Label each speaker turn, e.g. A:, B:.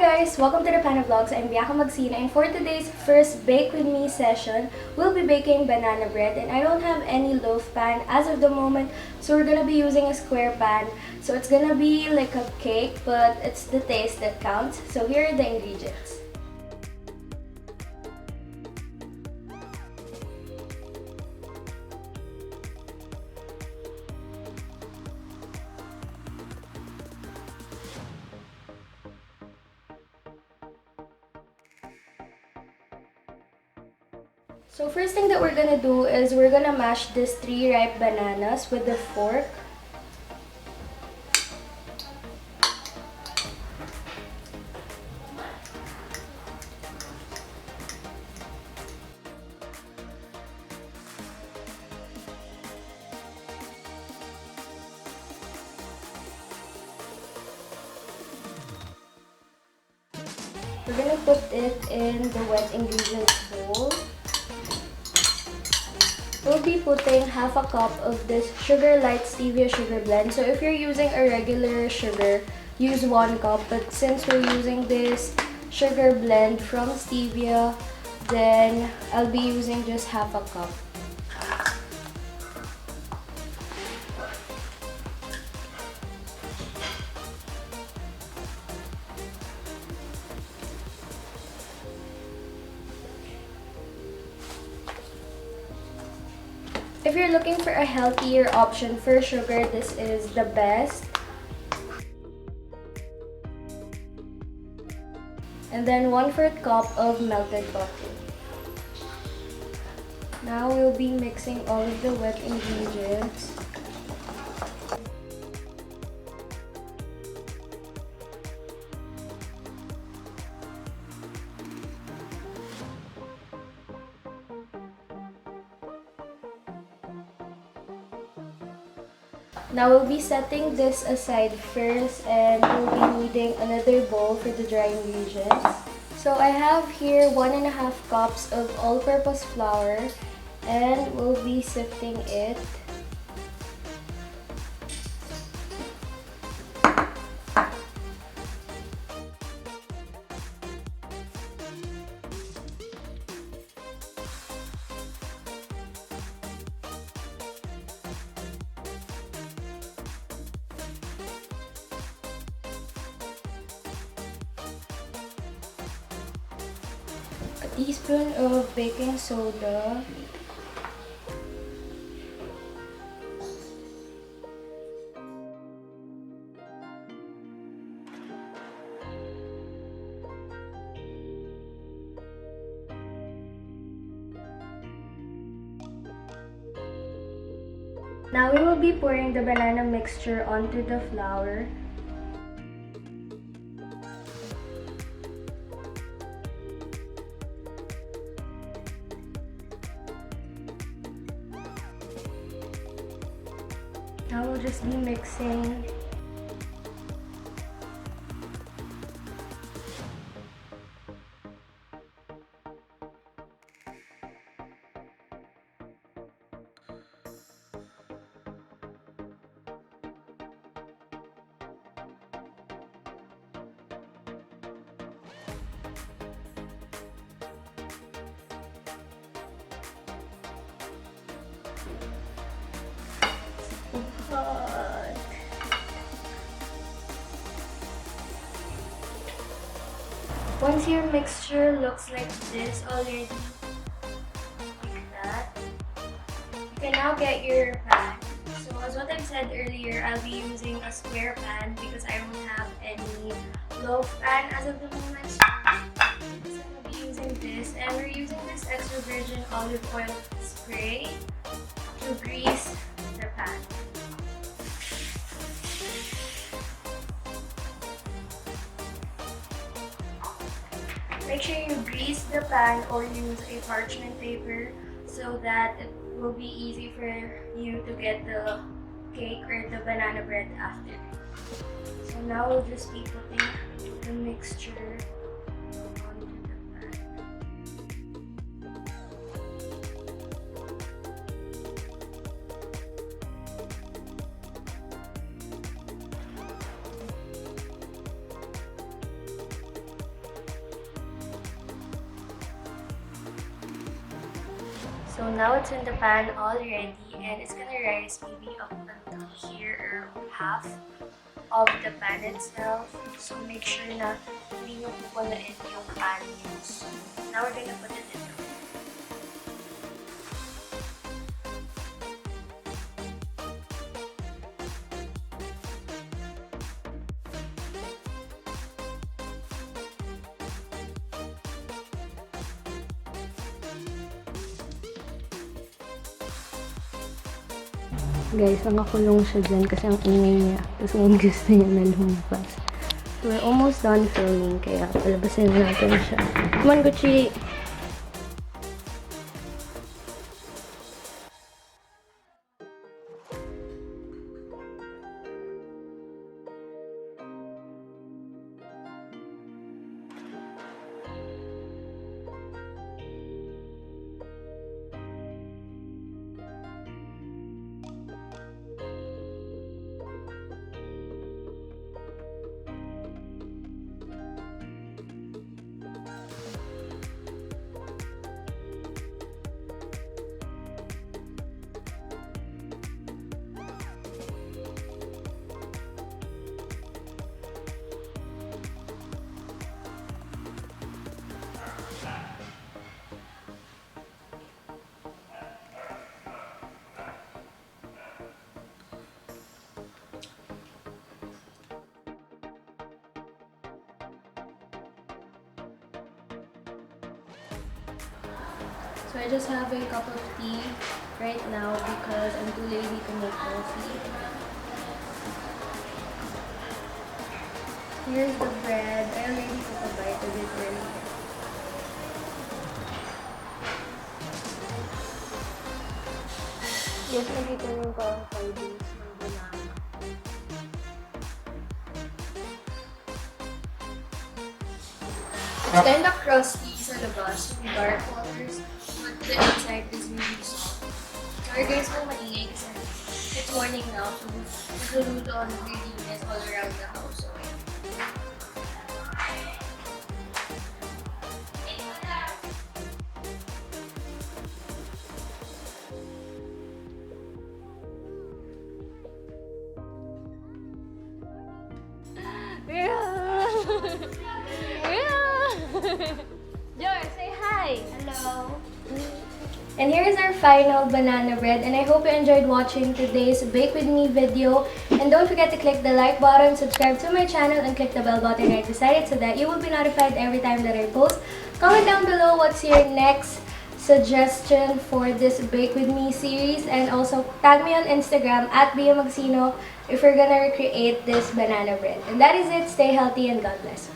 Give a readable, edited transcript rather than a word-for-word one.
A: guys! Welcome to the Pana Vlogs. I'm Bianca and for today's first Bake With Me session, we'll be baking banana bread, and I don't have any loaf pan as of the moment, so we're gonna be using a square pan. So it's gonna be like a cake, but it's the taste that counts. So here are the ingredients. So first thing that we're gonna do is we're gonna mash these 3 ripe bananas with the fork. We're gonna put it in the wet ingredients bowl. We'll be putting half a cup of this Sugar Light Stevia sugar blend. So if you're using a regular sugar, use 1 cup. But since we're using this sugar blend from Stevia, then I'll be using just half a cup. If you're looking for a healthier option for sugar, this is the best. And then 1/4 cup of melted butter. Now we'll be mixing all of the wet ingredients. Now we'll be setting this aside first, and we'll be needing another bowl for the dry ingredients. So I have here 1.5 cups of all-purpose flour, and we'll be sifting it. A teaspoon of baking soda. Now we will be pouring the banana mixture onto the flour. Now we'll just be mixing. Hot. Once your mixture looks like this already, like that, you can now get your pan. So as what I said earlier, I'll be using a square pan because I don't have any loaf pan as of the moment. So I'm going to be using this, and we're using this extra virgin olive oil spray to grease the pan. Make sure you grease the pan or use a parchment paper so that it will be easy for you to get the cake or the banana bread after. So now we'll just be putting the mixture onto the pan. So now it's in the pan already, and it's gonna rise maybe up until here or half of the pan itself. So make sure na hindi nyo pupunuin yung pan nyo. So now we're gonna put it in the
B: Guys, nakakulong siya dyan kasi ang ingay niya. Tapos ngayon gusto niya na lumabas. So, we're almost done filming, kaya palabasin natin siya. Come on, Gucci! So, I just have a cup of tea right now because I'm too lazy to make coffee. Here's the bread. I already took a bite of it earlier. Yes, nakita niyo pa ang findings ng banana.
A: It's kind of crusty sa labas, yung dark colors, but the inside is really soft. Sorry guys kung maingay kasi it's morning now, so nagluluto ako ng ingredients all around the house. So,
B: Jor, say hi!
A: hello! And here is our final banana bread, and I hope you enjoyed watching today's Bake With Me video. And don't forget to click the like button, subscribe to my channel, and click the bell button right beside it so that you will be notified every time that I post. Comment down below what's your next suggestion for this Bake With Me series, and also tag me on Instagram at @biamagsino if you're gonna recreate this banana bread. And that is it. Stay healthy and God bless.